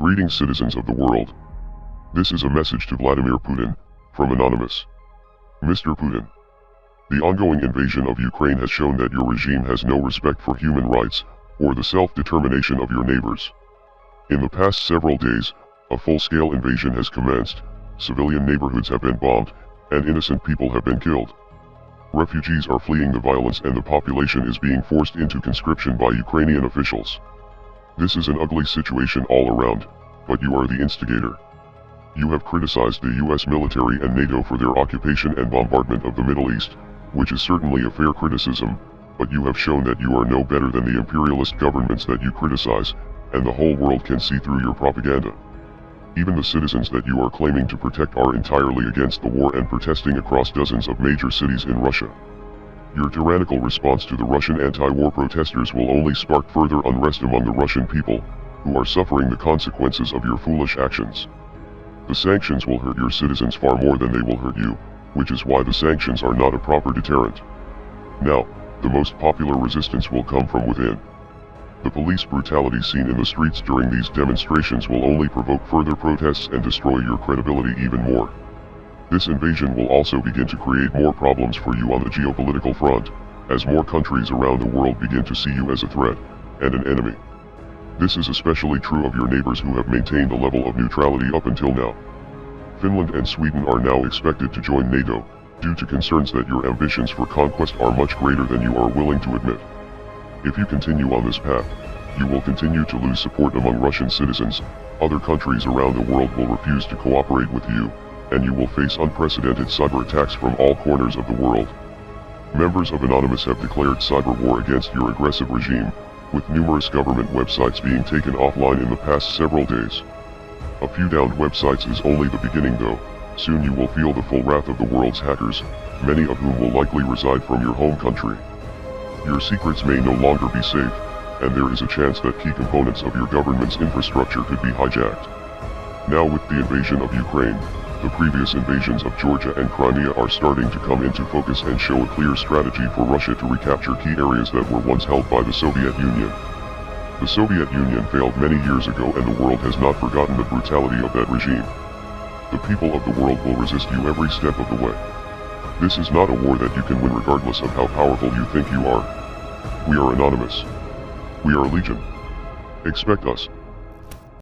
Greetings, citizens of the world. This is a message to Vladimir Putin, from Anonymous. Mr. Putin, the ongoing invasion of Ukraine has shown that your regime has no respect for human rights, or the self-determination of your neighbors. In the past several days, a full-scale invasion has commenced, civilian neighborhoods have been bombed, and innocent people have been killed. Refugees are fleeing the violence and the population is being forced into conscription by Ukrainian officials. This is an ugly situation all around, but you are the instigator. You have criticized the US military and NATO for their occupation and bombardment of the Middle East, which is certainly a fair criticism, but you have shown that you are no better than the imperialist governments that you criticize, and the whole world can see through your propaganda. Even the citizens that you are claiming to protect are entirely against the war and protesting across dozens of major cities in Russia. Your tyrannical response to the Russian anti-war protesters will only spark further unrest among the Russian people, who are suffering the consequences of your foolish actions. The sanctions will hurt your citizens far more than they will hurt you, which is why the sanctions are not a proper deterrent. Now, the most popular resistance will come from within. The police brutality seen in the streets during these demonstrations will only provoke further protests and destroy your credibility even more. This invasion will also begin to create more problems for you on the geopolitical front, as more countries around the world begin to see you as a threat, and an enemy. This is especially true of your neighbors who have maintained a level of neutrality up until now. Finland and Sweden are now expected to join NATO, due to concerns that your ambitions for conquest are much greater than you are willing to admit. If you continue on this path, you will continue to lose support among Russian citizens, other countries around the world will refuse to cooperate with you, and you will face unprecedented cyber attacks from all corners of the world. Members of Anonymous have declared cyber war against your aggressive regime, with numerous government websites being taken offline in the past several days. A few downed websites is only the beginning though, soon you will feel the full wrath of the world's hackers, many of whom will likely reside from your home country. Your secrets may no longer be safe, and there is a chance that key components of your government's infrastructure could be hijacked. Now with the invasion of Ukraine, the previous invasions of Georgia and Crimea are starting to come into focus and show a clear strategy for Russia to recapture key areas that were once held by the Soviet Union. The Soviet Union failed many years ago and the world has not forgotten the brutality of that regime. The people of the world will resist you every step of the way. This is not a war that you can win regardless of how powerful you think you are. We are Anonymous. We are Legion. Expect us.